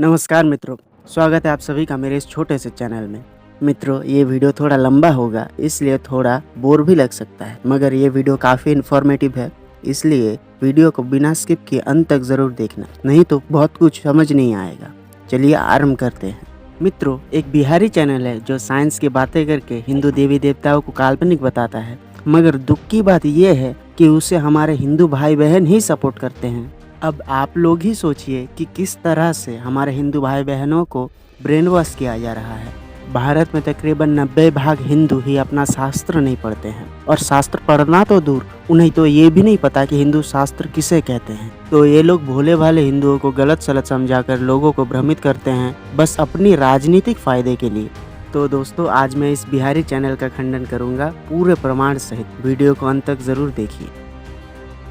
नमस्कार मित्रों, स्वागत है आप सभी का मेरे इस छोटे से चैनल में। मित्रों, ये वीडियो थोड़ा लंबा होगा, इसलिए थोड़ा बोर भी लग सकता है, मगर ये वीडियो काफ़ी इन्फॉर्मेटिव है, इसलिए वीडियो को बिना स्किप किए अंत तक ज़रूर देखना, नहीं तो बहुत कुछ समझ नहीं आएगा। चलिए आरंभ करते हैं। मित्रों, एक बिहारी चैनल है जो साइंस की बातें करके हिंदू देवी देवताओं को काल्पनिक बताता है, मगर दुख की बात यह है कि उसे हमारे हिंदू भाई बहन ही सपोर्ट करते हैं। अब आप लोग ही सोचिए कि किस तरह से हमारे हिंदू भाई बहनों को ब्रेन वॉश किया जा रहा है। भारत में तकरीबन 90 भाग हिंदू ही अपना शास्त्र नहीं पढ़ते हैं, और शास्त्र पढ़ना तो दूर, उन्हें तो ये भी नहीं पता कि हिंदू शास्त्र किसे कहते हैं। तो ये लोग भोले भाले हिंदुओं को गलत सलत समझाकर लोगों को भ्रमित करते हैं, बस अपनी राजनीतिक फायदे के लिए। तो दोस्तों, आज मैं इस बिहारी चैनल का खंडन करूंगा पूरे प्रमाण सहित। वीडियो को अंत तक जरूर देखिए।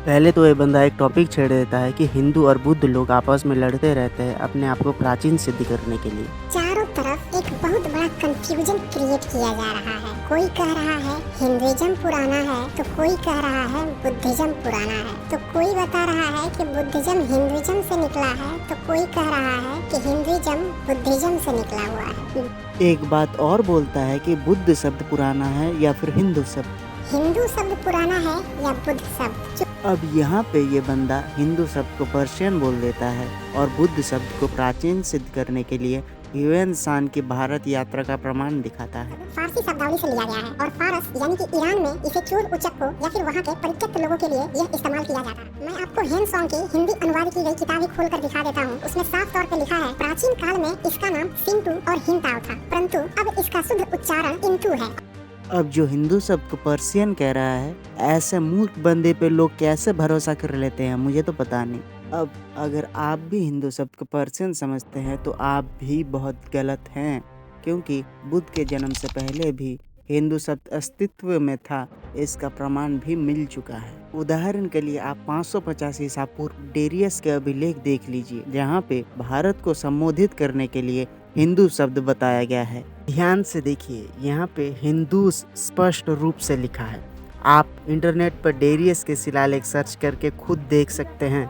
पहले तो ये बंदा एक टॉपिक छेड़ देता है कि हिंदू और बुद्ध लोग आपस में लड़ते रहते हैं अपने आप को प्राचीन सिद्ध करने के लिए। चारों तरफ एक बहुत बड़ा कंफ्यूजन क्रिएट किया जा रहा है। कोई कह रहा है हिंदुइज्म पुराना है, तो कोई कह रहा है बुद्धिज्म पुराना है, तो कोई बता रहा है कि बुद्धिज्म हिंदुइज्म से निकला है, तो कोई कह रहा है कि हिंदुइज्म बुद्धिज्म से निकला हुआ है। एक बात और बोलता है कि बुद्ध शब्द पुराना है या फिर हिंदू शब्द। हिंदू शब्द पुराना है या बुद्ध शब्द। अब यहाँ पे ये बंदा हिंदू शब्द को पर्शियन बोल देता है और बुद्ध शब्द को प्राचीन सिद्ध करने के लिए ह्यूएन सांग की भारत यात्रा का प्रमाण दिखाता है। फारसी शब्दावली से लिया गया है और फारस यानी कि ईरान में इसे चोर उचक को या फिर वहाँ के परित्यक्त लोगों के लिए यह इस्तेमाल किया जाता है। मैं आपको ह्यूएन सांग की हिंदी अनुवाद की गई किताब खोल कर दिखा देता हूँ। उसमें साफ तौर पर लिखा है, प्राचीन काल में इसका नाम सिंटू और हिंताओ था, परंतु अब इसका शुद्ध उच्चारण इंटू है। अब जो हिंदू शब्द को पर्शियन कह रहा है, ऐसे मूर्ख बंदे पे लोग कैसे भरोसा कर लेते हैं, मुझे तो पता नहीं। अब अगर आप भी हिंदू शब्द को पर्शियन समझते हैं तो आप भी बहुत गलत हैं, क्योंकि बुद्ध के जन्म से पहले भी हिंदू शब्द अस्तित्व में था, इसका प्रमाण भी मिल चुका है। उदाहरण के लिए आप 550 ईसा पूर्व डेरियस के अभिलेख देख लीजिए, जहाँ पे भारत को संबोधित करने के लिए हिंदू शब्द बताया गया है। ध्यान से देखिए, यहाँ पे हिंदू स्पष्ट रूप से लिखा है। आप इंटरनेट पर डेरियस के शिलालेख सर्च करके खुद देख सकते हैं,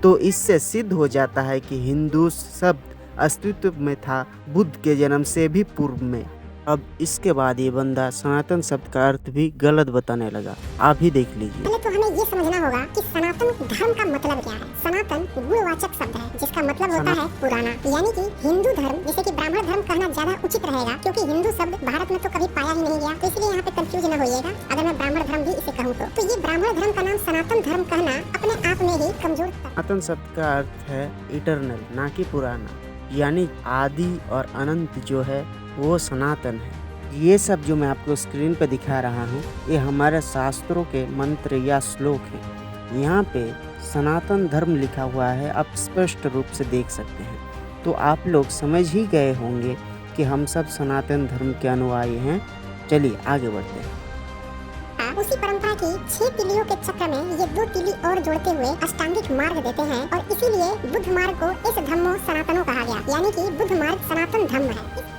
तो इससे सिद्ध हो जाता है कि हिंदू शब्द अस्तित्व में था बुद्ध के जन्म से भी पूर्व में। अब इसके बाद ये बंदा सनातन शब्द का अर्थ भी गलत बताने लगा, आप ही देख लीजिए। पहले तो हमें ये समझना होगा कि सनातन धर्म का मतलब क्या है। सनातन गुणवाचक शब्द है, जिसका मतलब होता है पुराना, यानी कि हिंदू धर्म, जैसे कि ब्राह्मण धर्म कहना ज्यादा उचित रहेगा, क्योंकि हिंदू शब्द भारत में तो कभी पाया ही नहीं गया, तो इसलिए यहाँ पे कंफ्यूज न होइएगा अगर मैं ब्राह्मण धर्म भी इसे कहूँ तो ये ब्राह्मण धर्म का नाम सनातन धर्म कहना अपने आप में ही कमजोर। सनातन शब्द का अर्थ है इटरनल, ना कि पुराना, यानी आदि और अनंत जो है वो सनातन है। ये सब जो मैं आपको स्क्रीन पर दिखा रहा हूँ, ये हमारे शास्त्रों के मंत्र या श्लोक हैं। यहाँ पे सनातन धर्म लिखा हुआ है, आप स्पष्ट रूप से देख सकते हैं। तो आप लोग समझ ही गए होंगे कि हम सब सनातन धर्म के अनुयायी हैं। चलिए आगे बढ़ते हैं। उसी परंपरा की 6 तीलियों के चक्र में ये 2 तीली और जोड़ते हुए अष्टांगिक मार्ग देते हैं, और इसीलिए बुद्ध मार्ग को इस धम्मो सनातनो कहा गया, यानी कि बुद्ध मार्ग सनातन धर्म है।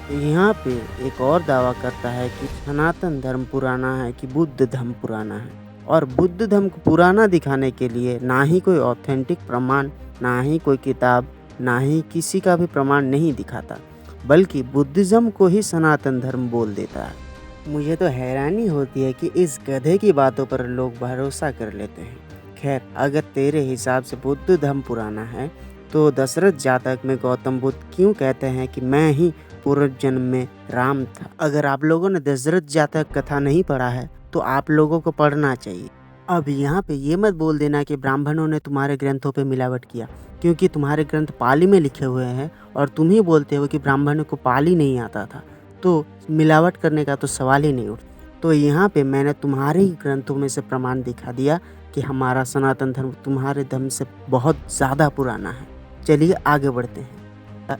यहाँ पे एक और दावा करता है कि सनातन धर्म पुराना है कि बुद्ध धर्म पुराना है, और बुद्ध धर्म को पुराना दिखाने के लिए ना ही कोई ऑथेंटिक प्रमाण, ना ही कोई किताब, ना ही किसी का भी प्रमाण नहीं दिखाता, बल्कि बुद्धिज्म को ही सनातन धर्म बोल देता है। मुझे तो हैरानी होती है कि इस गधे की बातों पर लोग भरोसा कर लेते हैं। खैर, अगर तेरे हिसाब से बुद्ध धर्म पुराना है, तो दशरथ जातक में गौतम बुद्ध क्यों कहते हैं कि मैं ही पूर्व जन्म में राम था? अगर आप लोगों ने दशरथ जातक कथा नहीं पढ़ा है तो आप लोगों को पढ़ना चाहिए। अब यहाँ पे ये मत बोल देना कि ब्राह्मणों ने तुम्हारे ग्रंथों पे मिलावट किया, क्योंकि तुम्हारे ग्रंथ पाली में लिखे हुए हैं और तुम ही बोलते हो कि ब्राह्मणों को पाली नहीं आता था, तो मिलावट करने का तो सवाल ही नहीं उठता। तो यहाँ पे मैंने तुम्हारे ही ग्रंथों में से प्रमाण दिखा दिया कि हमारा सनातन धर्म तुम्हारे धर्म से बहुत ज़्यादा पुराना है। चलिए आगे बढ़ते हैं।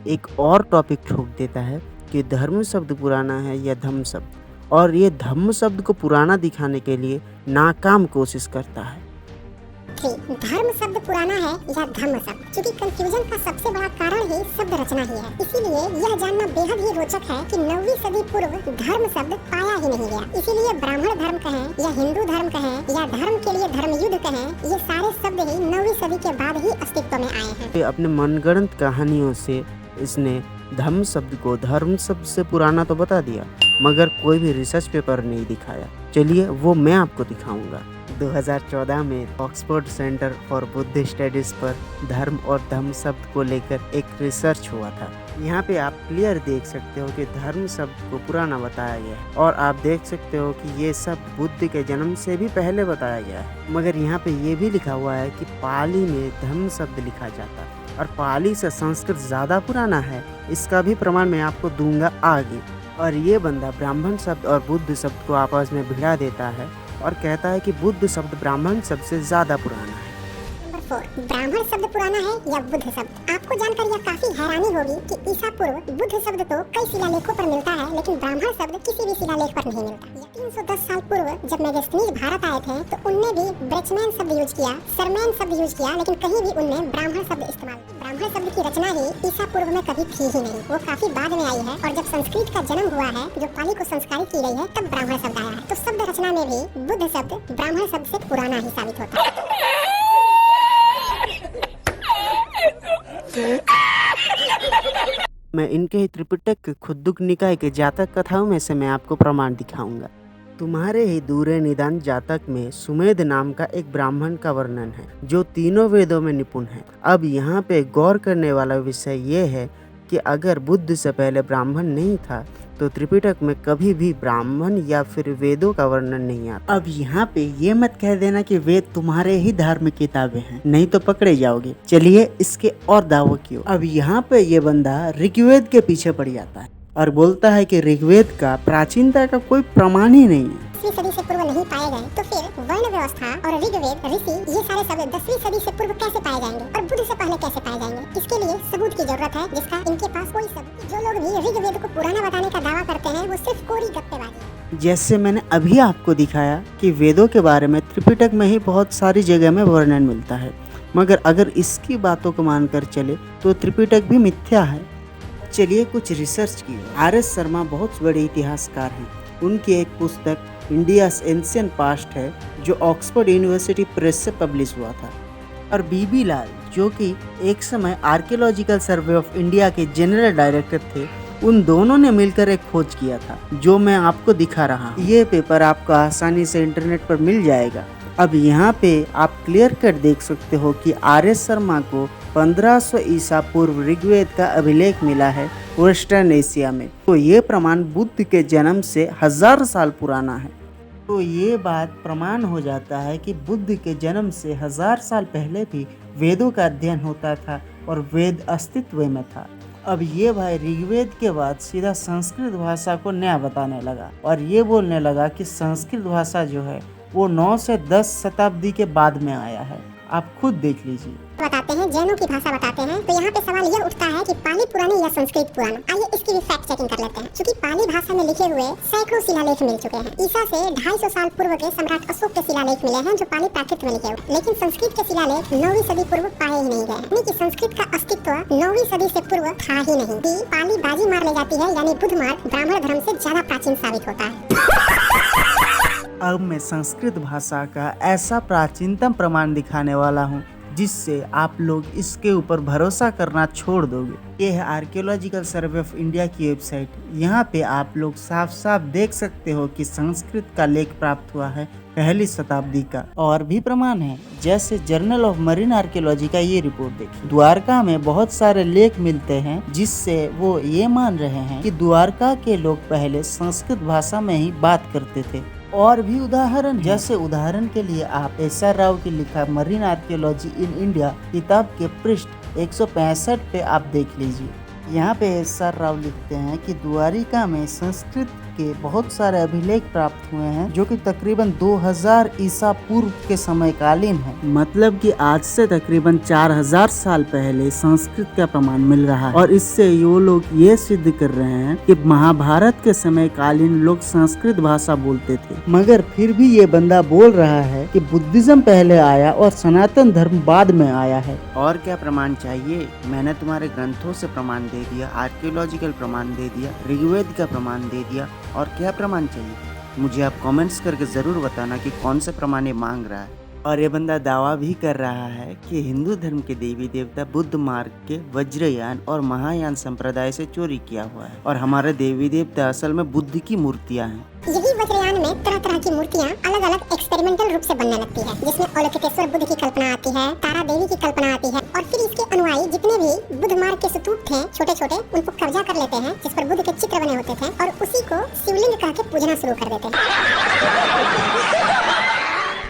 एक और टॉपिक ठोक देता है कि धर्म शब्द पुराना है या धम्म शब्द, और ये धम्म शब्द को पुराना दिखाने के लिए नाकाम कोशिश करता है। 3 धर्म शब्द पुराना है या धम्म शब्द। चूँकि कंफ्यूजन का सबसे बड़ा कारण ही शब्द रचना ही है, इसीलिए यह जानना बेहद ही रोचक है कि 9वीं सदी पूर्व धर्म शब्द पाया ही नहीं गया। इसीलिए ब्राह्मण धर्म कहें या हिंदू धर्म कहें या धर्म के लिए धर्म युद्ध कहें, ये सारे शब्द ही 9वीं सदी के बाद ही अस्तित्व में आए हैं। अपने मनगढ़ंत कहानियों से इसने धम्म शब्द को धर्म शब्द से पुराना तो बता दिया, मगर कोई भी रिसर्च पेपर नहीं दिखाया। चलिए वो मैं आपको दिखाऊंगा। 2014 में Oxford centre for Buddha studies पर धर्म और धम्म शब्द को लेकर एक रिसर्च हुआ था। यहाँ पे आप क्लियर देख सकते हो कि धर्म शब्द को पुराना बताया गया है, और आप देख सकते हो कि ये सब बुद्ध के जन्म से भी पहले बताया गया है। मगर यहाँ पे ये भी लिखा हुआ है कि पाली में धम्म शब्द लिखा जाता है और पाली से संस्कृत ज़्यादा पुराना है। इसका भी प्रमाण मैं आपको दूंगा आगे। और ये बंदा ब्राह्मण शब्द और बुद्ध शब्द को आपस में भिड़ा देता है और कहता है कि बुद्ध शब्द ब्राह्मण शब्द से ज़्यादा पुराना है। नंबर 4 ब्राह्मण शब्द पुराना है या बुद्ध शब्द। आपको जानकर यह काफी हैरानी होगी कि ईसा पूर्व बुद्ध शब्द तो कई शिलालेखों पर मिलता है, लेकिन ब्राह्मण शब्द किसी भी शिलालेख पर नहीं मिलता। 310 साल पूर्व जब मेगास्थनीज भारत आए थे तो उनने भी ब्रेचमैन शब्द यूज किया, सरमैन शब्द यूज किया, लेकिन कहीं भी उनने ब्राह्मण शब्द इस्तेमाल किया। ब्राह्मण शब्द की रचना ही ईसा पूर्व में कभी थी ही नहीं, वो काफी बाद में आई है। और जब संस्कृत का जन्म हुआ है, जो पाली को संस्कारित की गई है, तब ब्राह्मण शब्द आया है। तो शब्द रचना में भी बुद्ध शब्द ब्राह्मण शब्द से पुराना ही साबित होता है। मैं इनके ही त्रिपिटक के खुद्दुक निकाय के जातक कथाओं में से मैं आपको प्रमाण दिखाऊंगा। तुम्हारे ही दूरे निदान जातक में सुमेध नाम का एक ब्राह्मण का वर्णन है जो तीनों वेदों में निपुण है। अब यहाँ पे गौर करने वाला विषय ये है कि अगर बुद्ध से पहले ब्राह्मण नहीं था तो त्रिपिटक में कभी भी ब्राह्मण या फिर वेदों का वर्णन नहीं आता। अब यहाँ पे ये मत कह देना कि वेद तुम्हारे ही धार्मिक किताबें हैं, नहीं तो पकड़े जाओगे। चलिए इसके और दावों की ओर। अब यहाँ पे ये बंदा ऋग्वेद के पीछे पड़ जाता है और बोलता है कि ऋग्वेद का प्राचीनता का कोई प्रमाण ही नहीं है। 10वीं सदी से पूर्व नहीं पाए गए तो फिर वर्ण व्यवस्था और ऋग्वेद, ऋषि, ये सारे शब्द 10वीं सदी से पूर्व कैसे पाए जाएंगे और बुद्ध से पहले कैसे पाए जाएंगे? इसके लिए सबूत की जरूरत है, जिसका इनके पास कोई सबूत। जो लोग भी ऋग्वेद को पुराना बताने का दावा करते हैं, वो सिर्फ कोरी गप्पेबाजी है। जैसे मैंने अभी आपको दिखाया कि वेदों के बारे में त्रिपिटक में ही बहुत सारी जगह में वर्णन मिलता है, मगर अगर इसकी बातों को मानकर चले तो त्रिपिटक भी मिथ्या है। चलिए कुछ रिसर्च की। आर.एस. शर्मा बहुत बड़े इतिहासकार हैं। उनकी एक पुस्तक इंडियाज एंशिएंट पास्ट है जो ऑक्सफोर्ड यूनिवर्सिटी प्रेस से पब्लिश हुआ था। और बीबी लाल जो कि एक समय आर्कियोलॉजिकल सर्वे ऑफ इंडिया के जनरल डायरेक्टर थे, उन दोनों ने मिलकर एक खोज किया था जो मैं आपको दिखा रहा हूँ। ये पेपर आपको आसानी से इंटरनेट पर मिल जाएगा। अब यहाँ पे आप क्लियर कट देख सकते हो कि आर.एस. शर्मा को 1500 ईसा पूर्व ऋग्वेद का अभिलेख मिला है वेस्टर्न एशिया में। तो ये प्रमाण बुद्ध के जन्म से 1000 साल पुराना है। तो ये बात प्रमाण हो जाता है कि बुद्ध के जन्म से 1000 साल पहले भी वेदों का अध्ययन होता था और वेद अस्तित्व में था। अब ये भाई ऋग्वेद के बाद सीधा संस्कृत भाषा को नया बताने लगा और ये बोलने लगा कि संस्कृत भाषा जो है वो 9 से 10 शताब्दी के बाद में आया है। आप खुद देख लीजिए। बताते हैं, जैनों की भाषा बताते हैं, तो यहाँ पे सवाल यह उठता है कि पाली पुरानी या संस्कृत पुराना। आइए इसकी भी फैक्ट चेकिंग कर लेते हैं। क्योंकि पाली भाषा में लिखे हुए सैकड़ों शिलालेख मिल चुके हैं। ईसा से 250 साल पूर्व के सम्राट अशोक के शिलालेख मिले हैं जो पाली प्राकृत में लिखे हुए, लेकिन संस्कृत के शिलालेख 9वीं सदी पूर्व पाए ही नहीं गए, यानी कि संस्कृत का अस्तित्व 9वीं सदी से पूर्व था ही नहीं। पाली बाजी मार ले जाती है, यानी बुद्ध मार्ग ब्राह्मण धर्म से ज्यादा प्राचीन साबित होता है। अब मैं संस्कृत भाषा का ऐसा प्राचीनतम प्रमाण दिखाने वाला हूँ जिससे आप लोग इसके ऊपर भरोसा करना छोड़ दोगे। ये है आर्कियोलॉजिकल सर्वे ऑफ इंडिया की वेबसाइट। यहाँ पे आप लोग साफ साफ देख सकते हो कि संस्कृत का लेख प्राप्त हुआ है 1ली शताब्दी का। और भी प्रमाण है, जैसे जर्नल ऑफ मरीन आर्कियोलॉजी का ये रिपोर्ट देखिए। द्वारका में बहुत सारे लेख मिलते हैं जिससे वो ये मान रहे हैं कि द्वारका के लोग पहले संस्कृत भाषा में ही बात करते थे। और भी उदाहरण, जैसे उदाहरण के लिए आप एस.आर. राव की लिखा मरीन आर्कियोलॉजी इन इंडिया किताब के पृष्ठ 165 पे आप देख लीजिए। यहाँ पे एस.आर. राव लिखते हैं कि द्वारिका में संस्कृत के बहुत सारे अभिलेख प्राप्त हुए हैं जो कि तकरीबन 2000 ईसा पूर्व के समयकालीन है। मतलब कि आज से तकरीबन 4000 साल पहले संस्कृत का प्रमाण मिल रहा है और इससे वो लोग ये सिद्ध कर रहे हैं कि महाभारत के समयकालीन लोग संस्कृत भाषा बोलते थे। मगर फिर भी ये बंदा बोल रहा है कि बुद्धिज्म पहले आया और सनातन धर्म बाद में आया है। और क्या प्रमाण चाहिए? मैंने तुम्हारे ग्रंथों से प्रमाण दे दिया, आर्कियोलॉजिकल प्रमाण दे दिया, ऋग्वेद का प्रमाण दे दिया, और क्या प्रमाण चाहिए? मुझे आप कमेंट्स करके जरूर बताना कि कौन से प्रमाण ये मांग रहा है। और ये बंदा दावा भी कर रहा है कि हिंदू धर्म के देवी देवता बुद्ध मार्ग के वज्रयान और महायान संप्रदाय से चोरी किया हुआ है और हमारे देवी देवता असल में बुद्ध की मूर्तियाँ हैं। यही वज्रयान में तरह तरह की मूर्तियाँ अलग अलग एक्सपेरिमेंटल रूप से बनने लगती है, जिसमें अवलोकितेश्वर बुद्ध की कल्पना आती है, तारा देवी की कल्पना आती है, और फिर इसके अनुयायी जितने भी बुद्ध मार्ग के स्तूप थे छोटे छोटे, उनको कब्जा कर लेते हैं जिस पर बुद्ध के चित्र बने होते थे और उसी को शिवलिंग कह के पूजना शुरू कर देते हैं।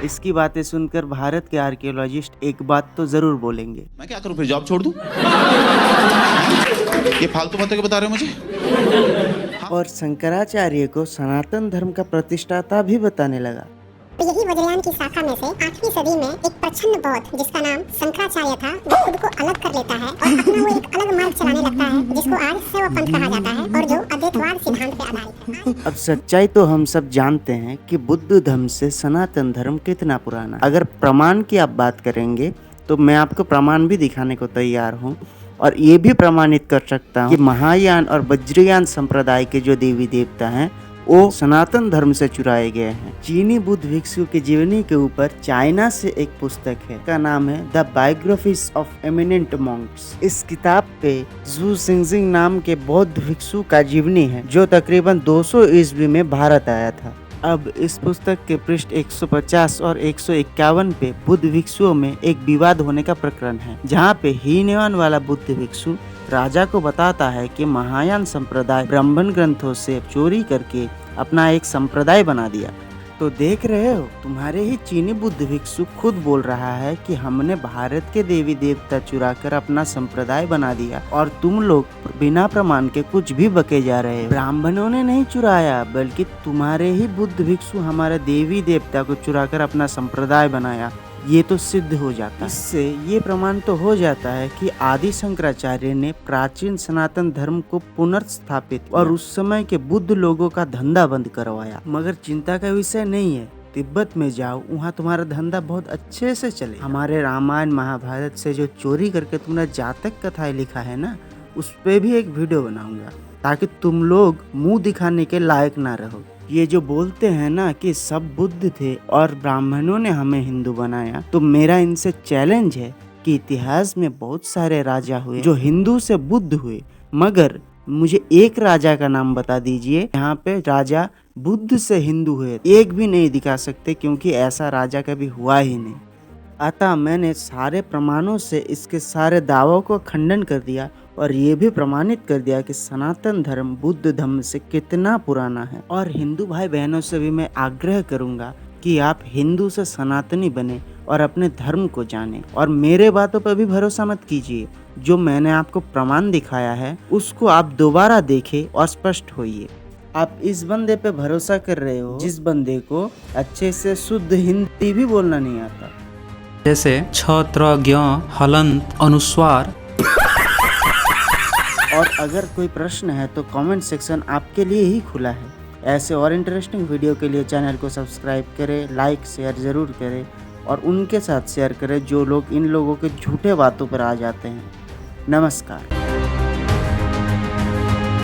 इसकी बातें सुनकर भारत के आर्कियोलॉजिस्ट एक बात तो जरूर बोलेंगे, मैं क्या करूं फिर, जॉब छोड़ दूं? ये फालतू बातें क्यों बता रहे हो मुझे? और शंकराचार्य को सनातन धर्म का प्रतिष्ठाता भी बताने लगा। यही वज्रयान की शाखा में से 8वीं सदी में एक प्रछन्न बौद्ध जिसका नाम शंकराचार्य था, वो खुद को अलग कर लेता है और अपना वो एक अलग मार्ग चलाने लगता है जिसको आज शैव पंथ कहा जाता है और जो अद्वैतवाद सिद्धांत पे आधारित है। अब सच्चाई तो हम सब जानते हैं कि बुद्ध धर्म से सनातन धर्म कितना पुराना। अगर प्रमाण की आप बात करेंगे तो मैं आपको प्रमाण भी दिखाने को तैयार हूँ और ये भी प्रमाणित कर सकता हूँ कि महायान और वज्रयान संप्रदाय के जो देवी देवता हैं वो सनातन धर्म से चुराए गए हैं। चीनी बुद्ध भिक्षु की जीवनी के ऊपर चाइना से एक पुस्तक है, का नाम है the biographies of eminent Monks. इस किताब पे जू सिंगजिंग नाम के बौद्ध भिक्षु का जीवनी है जो तकरीबन 200 ईस्वी में भारत आया था। अब इस पुस्तक के पृष्ठ 150 और 151 पे बुद्ध भिक्षुओं में एक विवाद होने का प्रकरण है, जहाँ पे हीनयान वाला बुद्ध भिक्षु राजा को बताता है कि महायान संप्रदाय ब्राह्मण ग्रंथों से चोरी करके अपना एक संप्रदाय बना दिया। तो देख रहे हो, तुम्हारे ही चीनी बुद्ध भिक्षु खुद बोल रहा है कि हमने भारत के देवी देवता चुराकर अपना संप्रदाय बना दिया और तुम लोग बिना प्रमाण के कुछ भी बके जा रहे हो। ब्राह्मणों ने नहीं चुराया, बल्कि तुम्हारे ही बुद्ध भिक्षु हमारे देवी देवता को चुराकर अपना संप्रदाय बनाया। ये तो सिद्ध हो जाता है। इससे ये प्रमाण तो हो जाता है कि आदि शंकराचार्य ने प्राचीन सनातन धर्म को पुनर्स्थापित और उस समय के बुद्ध लोगों का धंधा बंद करवाया। मगर चिंता का विषय नहीं है, तिब्बत में जाओ, वहाँ तुम्हारा धंधा बहुत अच्छे से चले। हमारे रामायण महाभारत से जो चोरी करके तुमने जातक कथाएं लिखा है ना, उस पे भी एक वीडियो बनाऊंगा ताकि तुम लोग मुंह दिखाने के लायक ना रहो। ये जो बोलते हैं ना कि सब बुद्ध थे और ब्राह्मणों ने हमें हिंदू बनाया, तो मेरा इनसे चैलेंज है कि इतिहास में बहुत सारे राजा हुए जो हिंदू से बुद्ध हुए, मगर मुझे एक राजा का नाम बता दीजिए यहाँ पे राजा बुद्ध से हिंदू हुए। एक भी नहीं दिखा सकते क्योंकि ऐसा राजा कभी हुआ ही नहीं। अतः मैंने सारे प्रमाणों से इसके सारे दावों को खंडन कर दिया और ये भी प्रमाणित कर दिया कि सनातन धर्म बुद्ध धर्म से कितना पुराना है। और हिंदू भाई बहनों से भी मैं आग्रह करूंगा कि आप हिंदू से सनातनी बने और अपने धर्म को जाने। और मेरे बातों पर भी भरोसा मत कीजिए, जो मैंने आपको प्रमाण दिखाया है उसको आप दोबारा देखें और स्पष्ट होइए। आप इस बंदे पे भरोसा कर रहे हो जिस बंदे को अच्छे से शुद्ध हिंदी भी बोलना नहीं आता, जैसे छ त्र ज्ञ हलंत अनुस्वार। और अगर कोई प्रश्न है तो कमेंट सेक्शन आपके लिए ही खुला है। ऐसे और इंटरेस्टिंग वीडियो के लिए चैनल को सब्सक्राइब करें, लाइक शेयर ज़रूर करें और उनके साथ शेयर करें जो लोग इन लोगों के झूठे बातों पर आ जाते हैं। नमस्कार।